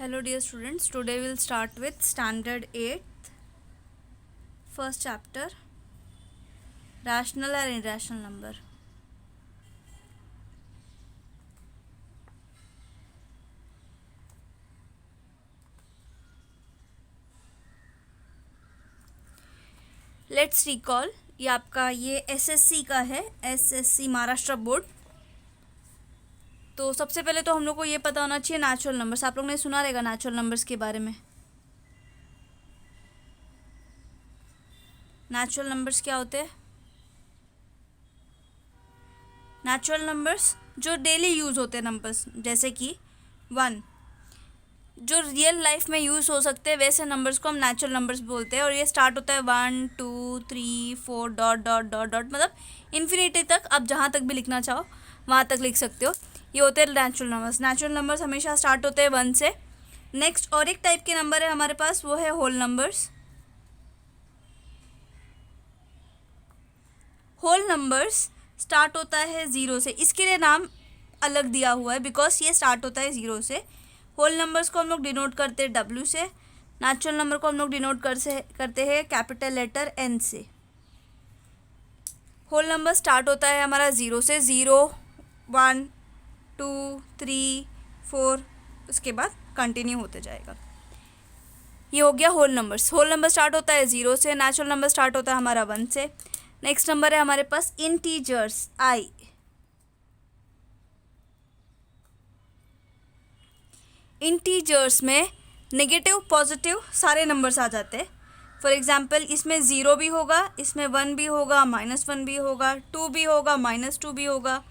Hello dear students, today we will start with standard 8th first chapter rational or irrational number. Let's recall, ये आपका ये SSC का है, SSC Maharashtra board. तो सबसे पहले तो हम लोग को ये पता होना चाहिए नेचुरल नंबर्स। आप लोग ने सुना रहेगा नेचुरल नंबर्स के बारे में। नेचुरल नंबर्स क्या होते हैं? नेचुरल नंबर्स जो डेली यूज़ होते हैं नंबर्स, जैसे कि 1, जो रियल लाइफ में यूज़ हो सकते हैं वैसे नंबर्स को हम नेचुरल नंबर्स बोलते हैं। और ये स्टार्ट होता है 1 2 3 4 डॉट डॉट डॉट डॉट, मतलब इन्फिनिटी तक आप जहाँ तक भी लिखना चाहो वहाँ तक लिख सकते हो। ये होते हैं नेचुरल नंबर्स। नेचुरल नंबर्स हमेशा स्टार्ट होते हैं 1 से। नेक्स्ट और एक टाइप के नंबर है हमारे पास, वो है whole numbers. Whole numbers start होता है 0 से। इसके लिए नाम अलग दिया हुआ है बिकॉज ये स्टार्ट होता है 0 से। होल नंबर्स को हम लोग डिनोट करते हैं W से। नेचुरल नंबर को हम लोग डिनोट करते हैं कैपिटल लेटर N से। होल नंबर स्टार्ट होता है हमारा 0 से। 0 1 2 3 4, उसके बाद कंटिन्यू होते जाएगा। ये हो गया whole numbers. Whole number start होता है 0 से। नेचुरल नंबर स्टार्ट होता है हमारा 1 से। नेक्स्ट नंबर है हमारे पास इंटीजर्स I। इंटीजर्स में नेगेटिव पॉजिटिव सारे नंबर्स आ जाते हैं। फॉर एग्जांपल इसमें 0 भी होगा, इसमें 1 भी होगा, -1 भी होगा, 2 भी होगा, -2 भी होगा,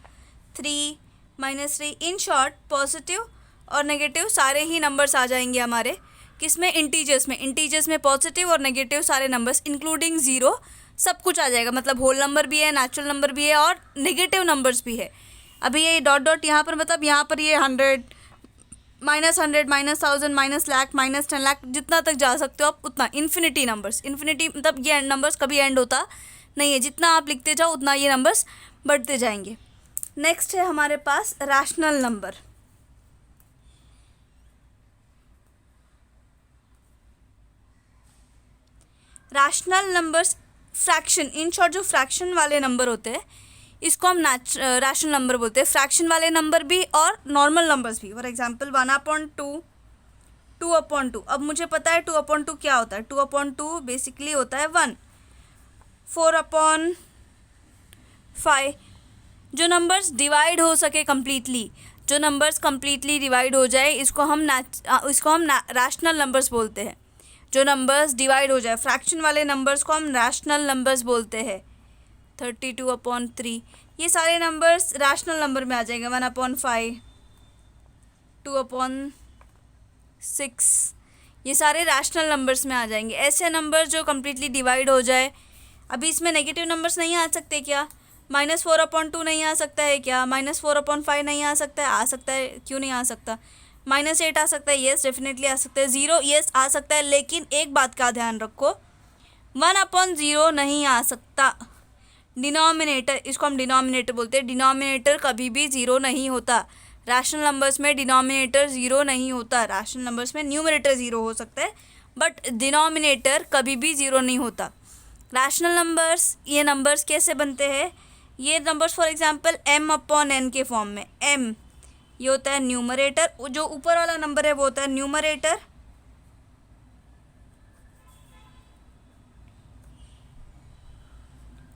3 -3। इन शॉर्ट पॉजिटिव और नेगेटिव सारे ही नंबर्स आ जाएंगे हमारे किसमें, इंटीजर्स में पॉजिटिव और नेगेटिव सारे नंबर्स इंक्लूडिंग 0 सब कुछ आ जाएगा। मतलब होल नंबर भी है, नेचुरल नंबर भी है और नेगेटिव नंबर्स भी है। अभी ये डॉट डॉट यहाँ पर, मतलब यहाँ पर ये 100 -100 -1000 -लाख -10 लाख जितना तक जा सकते हो आप उतना। इन्फिनिटी नंबर्स, इन्फिनिटी मतलब ये नंबर्स कभी एंड होता नहीं है। जितना आप लिखते जाओ उतना ये नंबर्स बढ़ते जाएंगे। नेक्स्ट है हमारे पास rational number. Rational numbers fraction, in short जो फ्रैक्शन वाले नंबर होते हैं इसको हम रैशनल नंबर बोलते हैं। फ्रैक्शन वाले नंबर भी और नॉर्मल नंबर्स भी। For example 1/2, 2/2। अब मुझे पता है 2/2 क्या होता है। 2/2 बेसिकली होता है 1। 4/5, जो नंबर्स डिवाइड हो सके कम्प्लीटली, जो नंबर्स कम्प्लीटली डिवाइड हो जाए इसको हम रैशनल नंबर्स बोलते हैं। जो नंबर्स डिवाइड हो जाए, फ्रैक्शन वाले नंबर्स को हम रैशनल नंबर्स बोलते हैं। 32/3, ये सारे नंबर्स रैशनल नंबर में आ जाएंगे। 1/5, 2/6, ये सारे रैशनल नंबर्स में आ जाएंगे। ऐसे नंबर्स जो कम्प्लीटली डिवाइड हो जाए। अभी इसमें नेगेटिव नंबर्स नहीं आ सकते क्या? -4/2 नहीं आ सकता है क्या? -4/5 नहीं आ सकता है? आ सकता है, क्यों नहीं आ सकता? -8 आ सकता है, येस डेफिनेटली आ सकता है। 0 येस आ सकता है, लेकिन एक बात का ध्यान रखो, 1/0 नहीं आ सकता। डिनोमिनेटर, इसको हम डिनोमिनेटर बोलते हैं। डिनोमिनेटर कभी भी 0 नहीं होता। रैशनल नंबर्स में डिनोमिनेटर 0 नहीं होता। रैशनल नंबर्स में न्यूमरेटर 0 हो सकता है बट डिनोमिनेटर कभी भी 0 नहीं होता। रैशनल नंबर्स, ये नंबर्स कैसे बनते हैं? ये नंबर्स फॉर एग्जांपल m/n के फॉर्म में। m ये होता है न्यूमरेटर, जो ऊपर वाला नंबर है वो होता है न्यूमरेटर,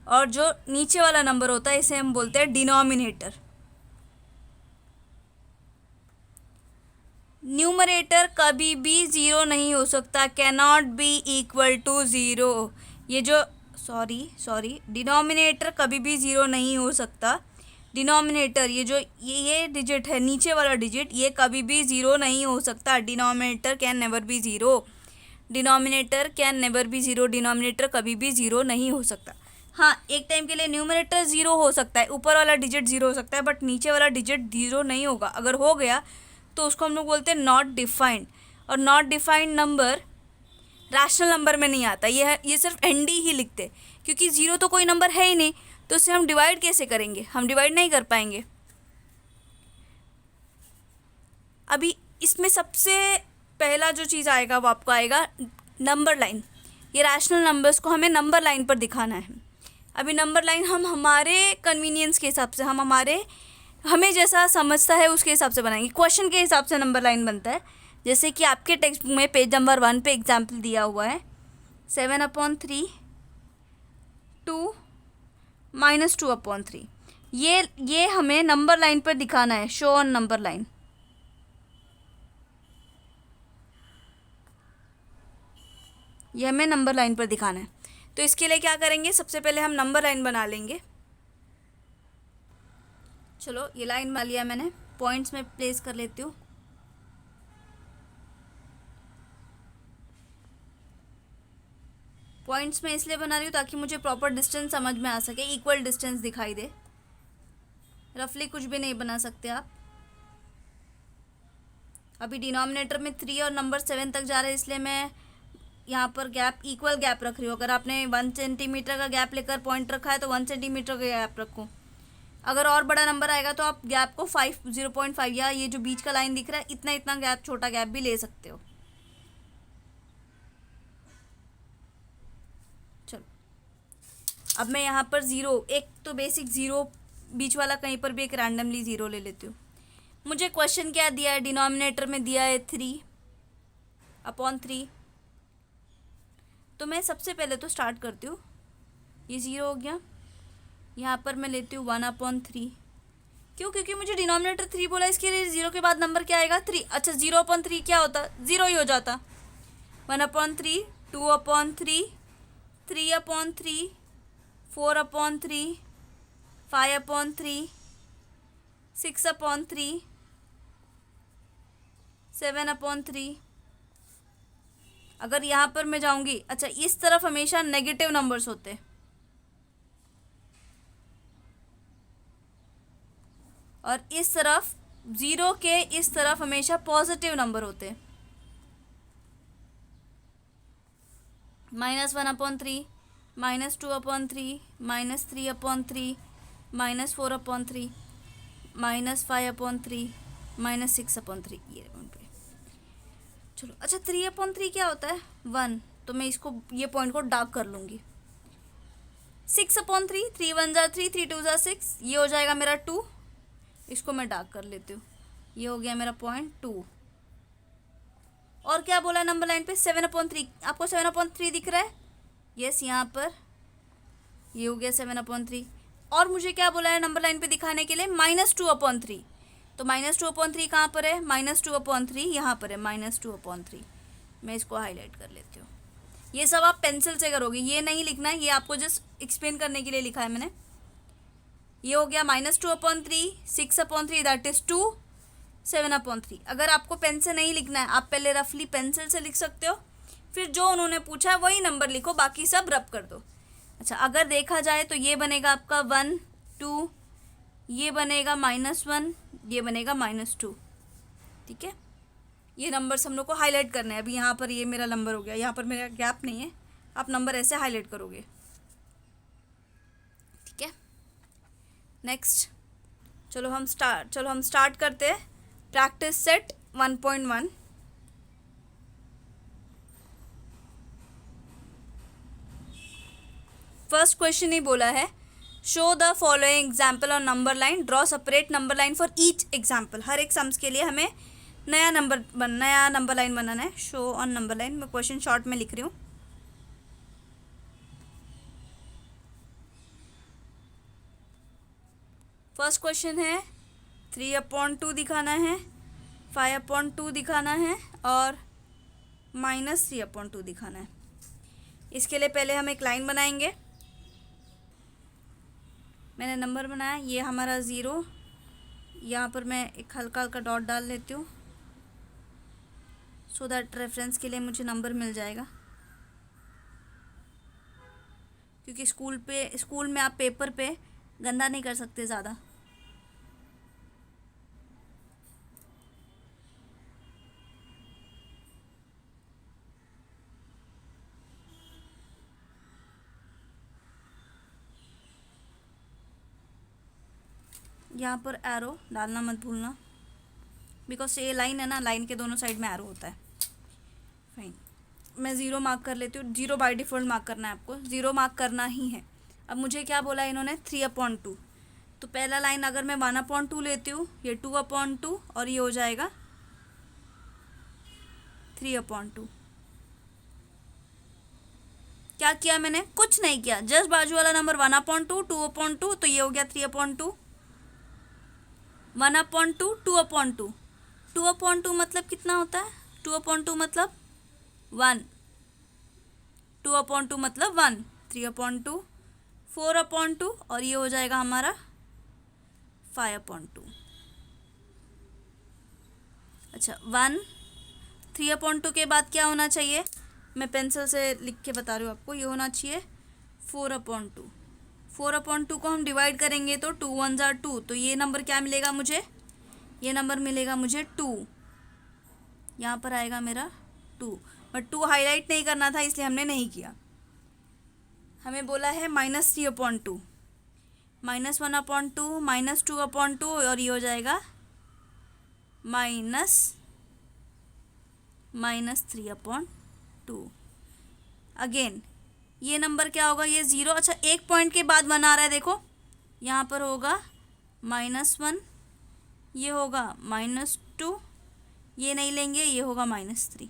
और जो नीचे वाला नंबर होता है इसे हम बोलते हैं डिनोमिनेटर। न्यूमरेटर कभी भी 0 नहीं हो सकता, can not be equal to 0। ये जो सॉरी डिनोमिनेटर कभी भी 0 नहीं हो सकता। डिनोमिनेटर, ये जो ये डिजिट है, नीचे वाला डिजिट, ये कभी भी 0 नहीं हो सकता। Denominator can never be 0। Denominator can never be 0। Denominator कभी भी 0 नहीं हो सकता। हाँ, एक टाइम के लिए न्यूमरेटर 0 हो सकता है, ऊपर वाला डिजिट 0 हो सकता है, बट नीचे वाला डिजिट 0 नहीं होगा। अगर हो गया तो उसको हम लोग बोलते हैं नॉट डिफाइंड। और not defined number rational number में नहीं आता। ये सिर्फ ND ही लिखते, क्योंकि 0 तो कोई नंबर है ही नहीं, तो उससे हम डिवाइड कैसे करेंगे? हम डिवाइड नहीं कर पाएंगे। अभी इसमें सबसे पहला जो चीज़ आएगा वो आपको आएगा नंबर लाइन। ये रैशनल नंबर्स को हमें नंबर लाइन पर दिखाना है। अभी नंबर लाइन हम हमारे कन्वीनियंस के हिसाब से, हमें जैसा समझता है उसके हिसाब से बनाएंगे। क्वेश्चन के हिसाब से नंबर लाइन बनता है। जैसे कि आपके टेक्स्ट बुक में पेज नंबर 1 पे एग्जाम्पल दिया हुआ है 7/3 2 -2/3। ये हमें नंबर लाइन पर दिखाना है, शो ऑन नंबर लाइन। ये हमें नंबर लाइन पर दिखाना है। तो इसके लिए क्या करेंगे, सबसे पहले हम नंबर लाइन बना लेंगे। चलो ये लाइन बना लिया मैंने, पॉइंट्स में प्लेस कर लेती हूँ। पॉइंट्स में इसलिए बना रही हूँ ताकि मुझे प्रॉपर डिस्टेंस समझ में आ सके, इक्वल डिस्टेंस दिखाई दे। रफली कुछ भी नहीं बना सकते आप। अभी डिनोमिनेटर में 3 और नंबर 7 तक जा रहे हैं, इसलिए मैं यहाँ पर गैप, इक्वल गैप रख रही हूँ। अगर आपने 1 सेंटीमीटर का गैप लेकर पॉइंट रखा है तो 1 सेंटीमीटर का गैप रखो। अगर और बड़ा नंबर आएगा तो आप गैप को 0.5 या ये जो बीच का लाइन दिख रहा है इतना गैप, छोटा गैप भी ले सकते हो। चलो अब मैं यहाँ पर 0, एक तो बेसिक 0, बीच वाला कहीं पर भी एक रैंडमली 0 ले लेती हूँ। मुझे क्वेश्चन क्या दिया है, डिनोमिनेटर में दिया है 3/3। तो मैं सबसे पहले तो स्टार्ट करती हूँ, ये 0 हो गया। यहाँ पर मैं लेती हूँ 1/3। क्यों? क्योंकि मुझे डिनोमिनेटर 3 बोला, इसके लिए 0 के बाद नंबर क्या आएगा, 3। अच्छा 0/3 क्या होता, 0 ही हो जाता। 1/3, 2/3, 3/3, 4/3, 5/3, 6/3, 7/3। अगर यहाँ पर मैं जाऊँगी, अच्छा इस तरफ हमेशा नेगेटिव नंबर्स होते हैं और इस तरफ 0 के इस तरफ हमेशा पॉजिटिव नंबर होते हैं। -1/3, -2/3, -3/3, -4/3, -5/3, -6/3। ये चलो अच्छा 3/3 क्या होता है, 1। तो मैं इसको, ये पॉइंट को डार्क कर लूँगी। 6/3, 3 1 जा 3, 3 2 जा 6, ये हो जाएगा मेरा 2। इसको मैं डार्क कर लेती हूँ, ये हो गया मेरा पॉइंट 2। और क्या बोला नंबर लाइन पे, 7/3। आपको 7/3 दिख रहा है, यस यहाँ पर ये हो गया 7/3। और मुझे क्या बोला है नंबर लाइन पे दिखाने के लिए, -2/3। तो -2/3 कहाँ पर है, -2/3 यहाँ पर है, -2/3। मैं इसको हाईलाइट कर लेती हूँ। ये सब आप पेंसिल से करोगे, ये नहीं लिखना है, ये आपको जस्ट एक्सप्लेन करने के लिए लिखा है मैंने। ये हो गया -2/3, 6/3 दैट इज 2, 7/3। अगर आपको पेन से नहीं लिखना है, आप पहले रफली पेंसिल से लिख सकते हो, फिर जो उन्होंने पूछा है वही नंबर लिखो, बाकी सब रब कर दो। अच्छा अगर देखा जाए तो ये बनेगा आपका 1 2, ये बनेगा -1, ये बनेगा -2। ठीक है, ये नंबर्स हम लोग को हाईलाइट करने हैं। अभी यहाँ पर ये मेरा नंबर हो गया, यहाँ पर मेरा गैप नहीं है, आप नंबर ऐसे हाईलाइट करोगे। ठीक है, नेक्स्ट चलो हम स्टार्ट करते हैं। Practice set 1.1। फर्स्ट क्वेश्चन ही बोला है, show the following example on number line, draw separate number line for each example. हर एक सम्स के लिए हमें नया नंबर लाइन बनाना है। शो ऑन नंबर लाइन, मैं क्वेश्चन शॉर्ट में लिख रही हूँ। फर्स्ट क्वेश्चन है 3/2 दिखाना है, 5/2 दिखाना है और -3/2 दिखाना है। इसके लिए पहले हम एक लाइन बनाएंगे। मैंने नंबर बनाया, ये हमारा 0, यहाँ पर मैं एक हल्का हल्का डॉट डाल लेती हूँ सो दैट रेफरेंस के लिए मुझे नंबर मिल जाएगा। क्योंकि स्कूल में आप पेपर पे गंदा नहीं कर सकते ज़्यादा। यहाँ पर एरो डालना मत भूलना, बिकॉज ये लाइन है ना, लाइन के दोनों साइड में एरो होता है। फाइन, मैं ज़ीरो मार्क कर लेती हूँ। ज़ीरो बाय डिफ़ॉल्ट मार्क करना है आपको, ज़ीरो मार्क करना ही है। अब मुझे क्या बोला इन्होंने, 3/2। तो पहला लाइन अगर मैं 1/2 लेती हूँ, ये 2/2 और ये हो जाएगा 3/2। क्या किया मैंने, कुछ नहीं किया, जस्ट बाजू वाला नंबर 1/2, 2/2, तो ये हो गया 3/2। 1/2, 2/2, 2/2 मतलब कितना होता है, 2/2 मतलब 1, 2/2 मतलब 1, 3/2, 4/2 और ये हो जाएगा हमारा 5/2। अच्छा 1, 3/2 के बाद क्या होना चाहिए, मैं पेंसिल से लिख के बता रही हूँ आपको, ये होना चाहिए 4/2। 4/2 को हम डिवाइड करेंगे तो 2 1 ज़ा 2, तो ये नंबर क्या मिलेगा मुझे, ये नंबर मिलेगा मुझे 2। यहाँ पर आएगा मेरा 2, बट 2 हाईलाइट नहीं करना था इसलिए हमने नहीं किया। हमें बोला है -3/2, -1/2, -2/2 और ये हो जाएगा -3/2। अगेन ये नंबर क्या होगा, ये 0। अच्छा एक पॉइंट के बाद 1 आ रहा है, देखो यहाँ पर होगा -1, ये होगा -2, ये नहीं लेंगे, ये होगा -3,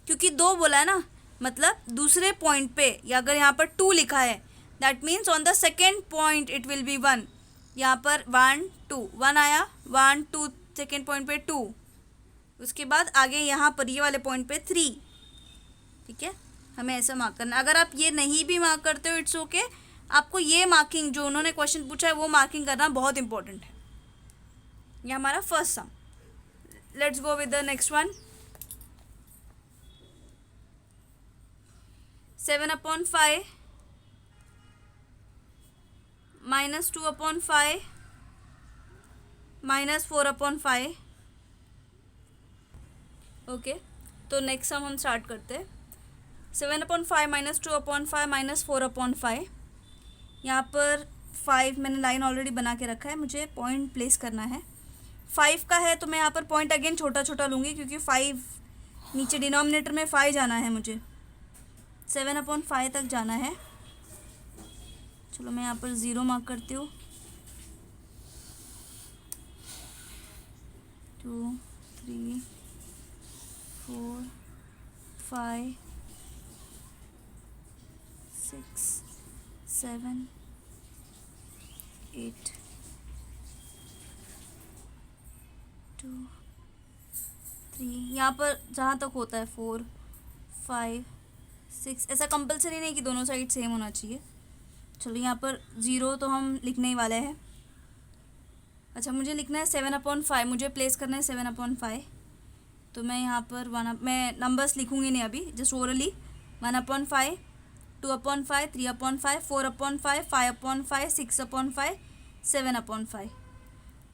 क्योंकि 2 बोला है ना, मतलब दूसरे पॉइंट पे, या अगर यहाँ पर 2 लिखा है that means on the second point it will be 1। यहाँ पर 1 2 1 आया, 1 2 सेकेंड पॉइंट पे 2, उसके बाद आगे यहाँ पर ये वाले पॉइंट पे 3। ठीक है, हमें ऐसा मार्क करना। अगर आप ये नहीं भी मार्क करते हो इट्स ओके, आपको ये मार्किंग जो उन्होंने क्वेश्चन पूछा है वो मार्किंग करना बहुत इंपॉर्टेंट है। ये हमारा first sum. Let's go with the next one. 7/5 -2/5 -4/5। Okay, तो नेक्स्ट सम हम स्टार्ट करते हैं। 7/5 -2/5 -4/5। यहाँ पर 5 मैंने लाइन ऑलरेडी बना के रखा है, मुझे पॉइंट प्लेस करना है। 5 का है तो मैं यहाँ पर पॉइंट अगेन छोटा छोटा लूँगी, क्योंकि 5 नीचे डिनोमिनेटर में 5 जाना है मुझे, 7/5 तक जाना है। चलो मैं यहाँ पर 0 मार्क करती हूँ। 2 3 4 5 6 7 8 2 3, यहाँ पर जहाँ तक होता है 4 5 6, ऐसा कंपलसरी नहीं कि दोनों साइड सेम होना चाहिए। चलो यहाँ पर 0 तो हम लिखने ही वाले हैं। अच्छा मुझे लिखना है 7/5, मुझे प्लेस करना है 7/5। तो मैं यहाँ पर मैं नंबर्स लिखूँगी नहीं अभी, जस्ट ओरली। 1/5, 2/5, 3/5, 4/5, 5/5, 6/5, 7/5।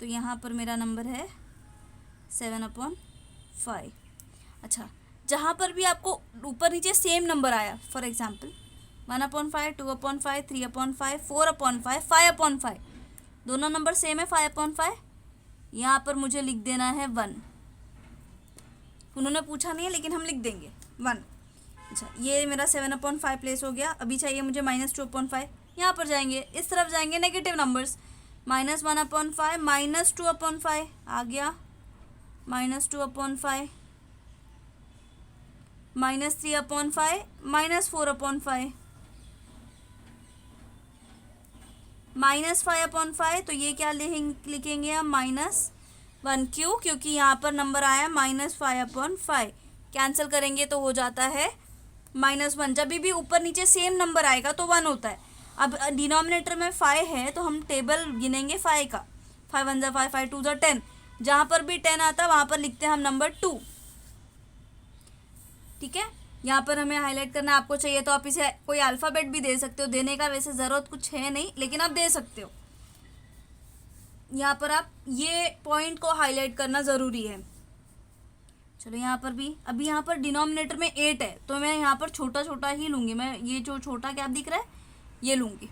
तो यहाँ पर मेरा नंबर है 7/5। अच्छा जहाँ पर भी आपको ऊपर नीचे सेम नंबर आया, फॉर एग्जांपल 1/5, 2/5, 3/5, 4/5, 5/5, दोनों नंबर सेम है 5/5, यहाँ पर मुझे लिख देना है 1। उन्होंने पूछा नहीं है लेकिन हम लिख देंगे 1। अच्छा ये मेरा 7/5 प्लेस हो गया। अभी चाहिए मुझे -2/5, यहाँ पर जाएंगे, इस तरफ जाएंगे नेगेटिव नंबर्स, -1/5 -2/5 आ गया, -2/5 -3/5 -4/5 -5/5। तो ये क्या लिखेंगे हम, -1। क्यों, क्योंकि यहाँ पर नंबर आया -5/5, कैंसिल करेंगे तो हो जाता है -1। जब भी ऊपर नीचे सेम नंबर आएगा तो 1 होता है। अब डिनोमिनेटर में 5 है तो हम टेबल गिनेंगे 5 का, 5 1 ज़ा 5, 5 2 ज़ा 10, जहाँ पर भी 10 आता है वहाँ पर लिखते हैं हम नंबर 2। ठीक है, यहाँ पर हमें हाईलाइट करना, आपको चाहिए तो आप इसे कोई अल्फ़ाबेट भी दे सकते हो, देने का वैसे ज़रूरत कुछ है नहीं लेकिन आप दे सकते हो। यहाँ पर आप ये पॉइंट को हाईलाइट करना ज़रूरी है। चलो यहाँ पर भी, अभी यहाँ पर डिनोमिनेटर में 8 है तो मैं यहाँ पर छोटा छोटा ही लूँगी। मैं ये जो छोटा गैप दिख रहा है ये लूँगी,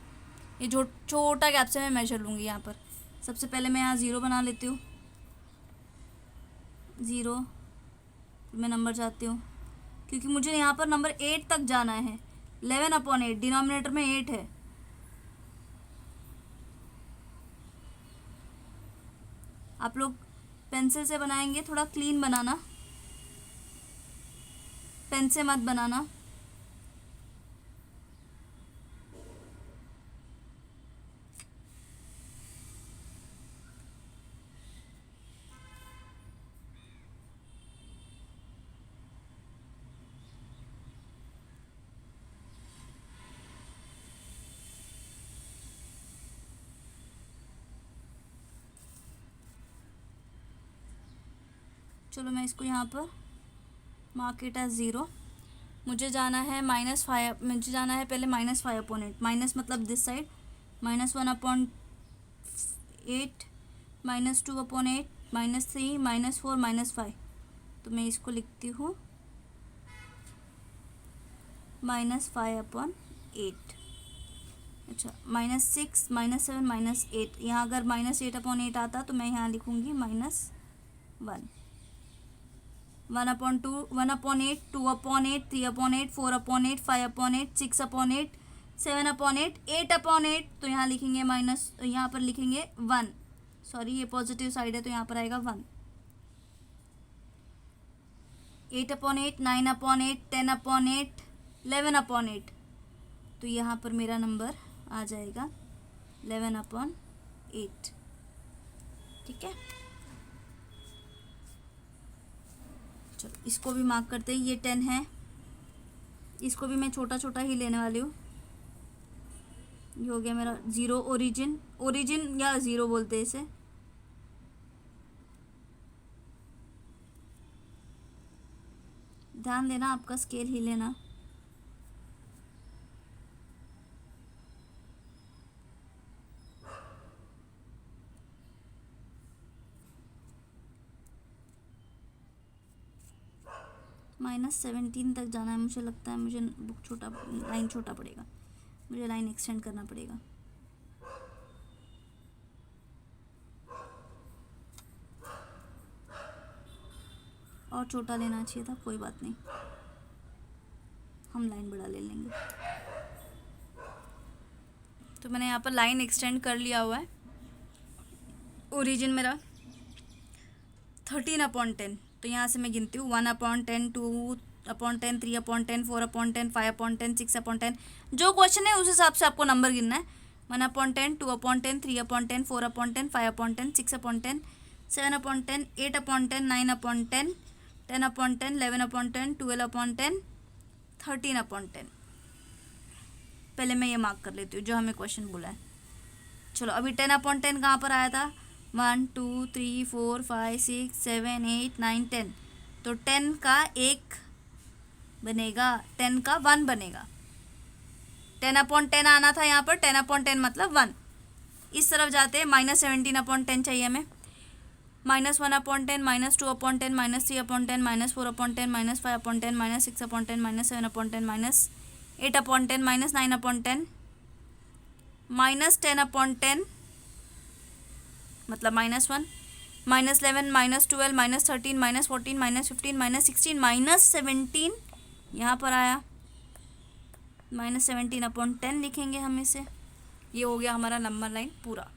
ये जो छोटा गैप से मैं मेजर लूँगी। यहाँ पर सबसे पहले मैं यहाँ 0 बना लेती हूँ, 0, फिर मैं नंबर चाहती हूँ क्योंकि मुझे यहाँ पर नंबर 8 तक जाना है। 11/8 डिनोमिनेटर में 8 है। आप लोग पेंसिल से बनाएंगे, थोड़ा क्लीन बनाना, पेन से मत बनाना। चलो मैं इसको यहाँ पर मार्क इट एज 0। मुझे जाना है -5, मुझे जाना है पहले -5/8, माइनस मतलब दिस साइड, -1/8, -2/8, -3, -4, -5। तो मैं इसको लिखती हूँ -5/8। अच्छा, -6, -7, -8। यहाँ अगर -8/8 आता तो मैं यहाँ लिखूँगी -1। 1/2, 1/8, 2/8, 3/8, 4/8, 5/8, 6/8, 7/8, 8/8। तो यहाँ लिखेंगे माइनस, यहाँ पर लिखेंगे 1। सॉरी, ये पॉजिटिव साइड है तो यहाँ पर आएगा 1। 8/8, 9/8, 10/8, 11/8। तो यहाँ पर मेरा नंबर आ जाएगा 11/8। ठीक है, चलो इसको भी मार्क करते हैं। ये 10 है, इसको भी मैं छोटा छोटा ही लेने वाली हूँ। ये हो गया मेरा 0। ओरिजिन या 0 बोलते हैं इसे। ध्यान देना, आपका स्केल ही लेना। -17 तक जाना है। मुझे लगता है मुझे बुक छोटा, लाइन छोटा पड़ेगा, मुझे लाइन एक्सटेंड करना पड़ेगा। और छोटा लेना चाहिए था, कोई बात नहीं, हम लाइन बड़ा ले लेंगे। तो मैंने यहाँ पर लाइन एक्सटेंड कर लिया हुआ है। ओरिजिन मेरा 13/10। तो यहाँ से मैं गिनती हूँ 1/10, 2/10, 3/10, 4/10, 5/10, 6/10। जो क्वेश्चन है उस हिसाब से आपको नंबर गिनना है। 1/10, 2/10, 3/10, 4/10, 5/10, 6/10, 7/10, 8/10, 9/10, 10/10, 11/10, 12/10, 13/10। पहले मैं ये मार्क कर लेती हूँ जो हमें क्वेश्चन बोला है। चलो अभी 10/10 कहाँ पर आया था? 1 2 3 4 5 6 7 8 9 10। तो 10 का 1 बनेगा, 10 का 1 बनेगा। 10/10 आना था यहाँ पर, 10/10 मतलब 1। इस तरफ जाते हैं, -17/10 चाहिए हमें। -1/10, -2/10, -3/10, -4/10, -5/10, -6/10, -7/10, -8/10, -9/10, -10/10 मतलब -1, -11, -12, -13, -14, -15, -16, -17 यहाँ पर आया। -17/10 लिखेंगे हम इसे। ये हो गया हमारा नंबर लाइन पूरा।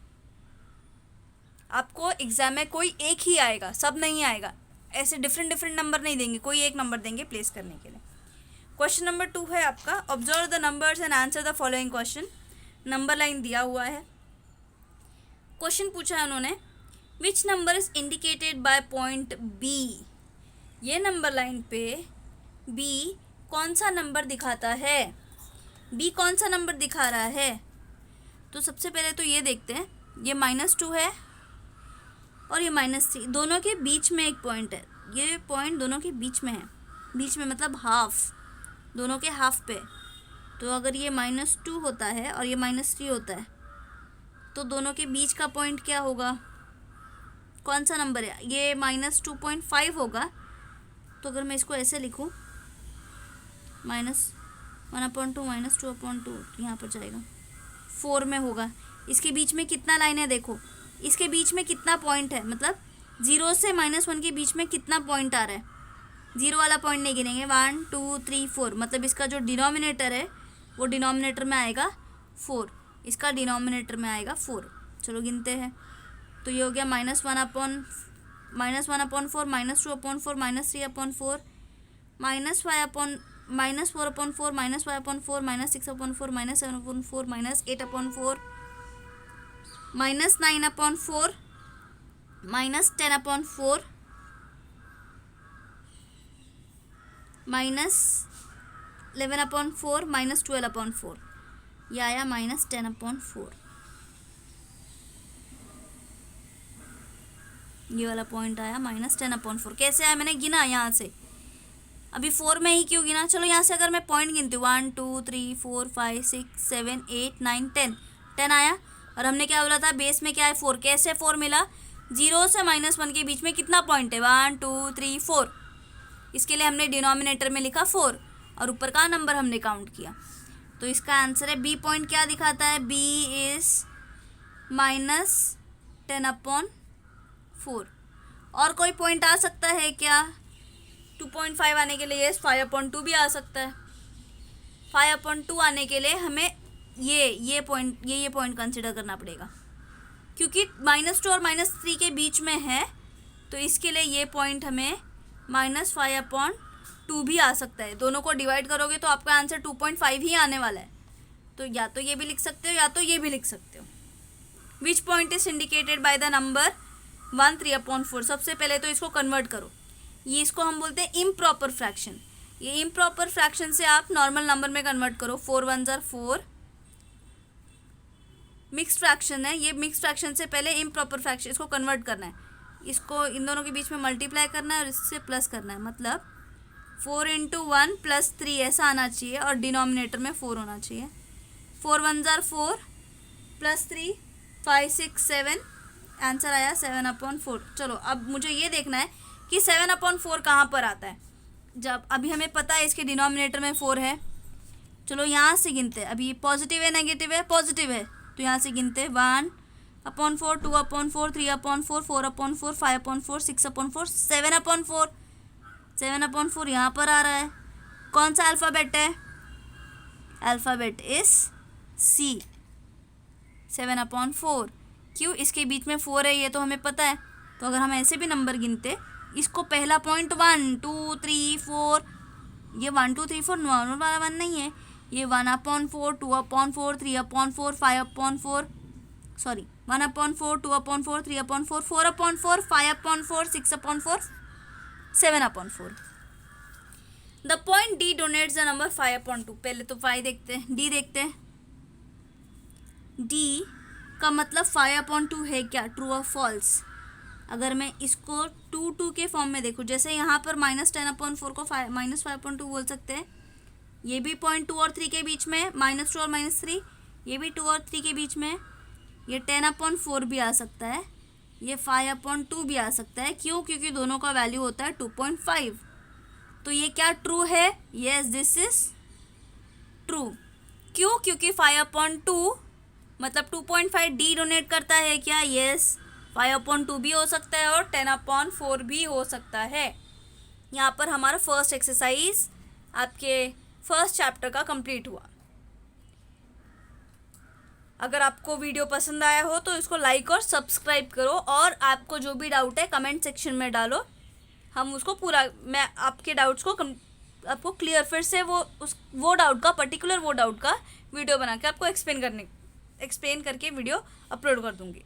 आपको एग्जाम में कोई एक ही आएगा, सब नहीं आएगा। ऐसे डिफरेंट डिफरेंट नंबर नहीं देंगे, कोई एक नंबर देंगे प्लेस करने के लिए। क्वेश्चन नंबर 2 है आपका, observe the numbers and answer the following question. Number line दिया हुआ है, क्वेश्चन पूछा है उन्होंने, which number is indicated by point B. ये नंबर लाइन पे बी कौन सा नंबर दिखाता है? बी कौन सा नंबर दिखा रहा है? तो सबसे पहले तो ये देखते हैं, ये -2 है और ये -3, दोनों के बीच में एक पॉइंट है। ये पॉइंट दोनों के बीच में है, बीच में मतलब हाफ, दोनों के हाफ पे। तो अगर ये -2 होता है और ये -3 होता है तो दोनों के बीच का पॉइंट क्या होगा? कौन सा नंबर है? ये -2.5 होगा। तो अगर मैं इसको ऐसे लिखूं, -1/2, -2/2, यहाँ पर जाएगा 4 में होगा। इसके बीच में कितना लाइन है देखो, इसके बीच में कितना पॉइंट है, मतलब 0 से -1 के बीच में कितना पॉइंट आ रहा है? जीरो वाला पॉइंट नहीं गिनेंगे, 1 2 3 4, मतलब इसका जो डिनोमिनेटर है वो डिनोमिनेटर में आएगा 4, इसका डिनोमिनेटर में आएगा 4। चलो गिनते हैं। तो ये हो गया -1/4, -2/4, -3/4, -4/4, -4/4, -5/4, -6/4, -7/4, -8/4, -9/4, -10/4, -11/4, -12/4, ये आया -10/4। ये वाला पॉइंट आया -10/4। कैसे आया? मैंने गिना यहाँ से, अभी 4 में ही क्यों गिना? चलो यहाँ से अगर मैं पॉइंट गिनती हूँ 1 2 3 4 5 6 7 8 9 10, 10 आया। और हमने क्या बोला था? बेस में क्या है? 4। कैसे 4 मिला? 0 से -1 के बीच में कितना पॉइंट है? 1 2 3 4। इसके लिए हमने डिनोमिनेटर में लिखा 4 और ऊपर का नंबर हमने काउंट किया। तो इसका आंसर है बी पॉइंट। क्या दिखाता है? B is -10/4। और कोई पॉइंट आ सकता है क्या? 2.5 आने के लिए? यस, 5/2 भी आ सकता है। 5/2 आने के लिए हमें ये पॉइंट कंसिडर करना पड़ेगा, क्योंकि -2 और -3 के बीच में है, तो इसके लिए ये पॉइंट हमें -5/2 भी आ सकता है। दोनों को डिवाइड करोगे तो आपका आंसर 2.5 ही आने वाला है। तो या तो ये भी लिख सकते हो या तो ये भी लिख सकते हो। Which point is indicated by the number 1 3/4। सबसे पहले तो इसको कन्वर्ट करो। ये इसको हम बोलते हैं इम्प्रॉपर फ्रैक्शन। ये इम्प्रॉपर फ्रैक्शन से आप नॉर्मल नंबर में कन्वर्ट करो। 4 1s are 4। मिक्स्ड फ्रैक्शन है ये। मिक्स्ड फ्रैक्शन से पहले इम्प्रॉपर फ्रैक्शन, इसको कन्वर्ट करना है, इसको इन दोनों के बीच में मल्टीप्लाई करना है और इससे प्लस करना है। मतलब 4 × 1 + 3 ऐसा आना चाहिए और डिनोमिनेटर में 4 होना चाहिए। 4 1s are 4 + 3 5 6 7, आंसर आया 7/4। चलो अब मुझे ये देखना है कि 7/4 कहाँ पर आता है। जब अभी हमें पता है इसके डिनोमिनेटर में 4 है, चलो यहाँ से गिनते हैं। अभी पॉजिटिव है नेगेटिव है? पॉजिटिव है, तो यहाँ से गिनते हैं 1/4 2/4 3/4 4/4 5/4 6/4 7/4। 7/4 यहाँ पर आ रहा है। कौन सा अल्फ़ाबेट है? अल्फ़ाबेट इज सी। 7/4 क्यों? इसके बीच में 4 है, ये तो हमें पता है। तो अगर हम ऐसे भी नंबर गिनते, इसको पहला पॉइंट 1 2 3 4, ये 1 2 3 4 नॉर्मल वाला 1 नहीं है, ये 1/4 2/4 3/4 5/4, sorry 1/4 2/4 3/4 4/4 5/4 6/4 7/4। The point D denotes the number 5/2। पहले तो 5 देखते हैं, डी देखते हैं। डी का मतलब 5/2 है क्या? ट्रू और फॉल्स? अगर मैं इसको 2 2 के फॉर्म में देखूँ, जैसे यहाँ पर -10/4 को -5/2 बोल सकते हैं। ये भी पॉइंट 2 और 3 के बीच में है, -2 और -3, ये भी 2 और 3 के बीच में है। ये 10/4 भी आ सकता है, ये 5/2 भी आ सकता है। क्यों? क्योंकि दोनों का वैल्यू होता है 2.5। तो ये क्या ट्रू है? Yes, this is true. क्यों? क्योंकि 5/2 मतलब 2.5 डी डोनेट करता है क्या? यस, 5/2 भी हो सकता है और 10/4 भी हो सकता है। यहाँ पर हमारा फर्स्ट एक्सरसाइज आपके फर्स्ट चैप्टर का कंप्लीट हुआ। अगर आपको वीडियो पसंद आया हो तो इसको लाइक और सब्सक्राइब करो, और आपको जो भी डाउट है कमेंट सेक्शन में डालो, हम उसको पूरा, मैं आपके डाउट्स को आपको क्लियर फिर से वो डाउट का पर्टिकुलर वो डाउट का वीडियो बना के आपको एक्सप्लेन करके वीडियो अपलोड कर दूँगी।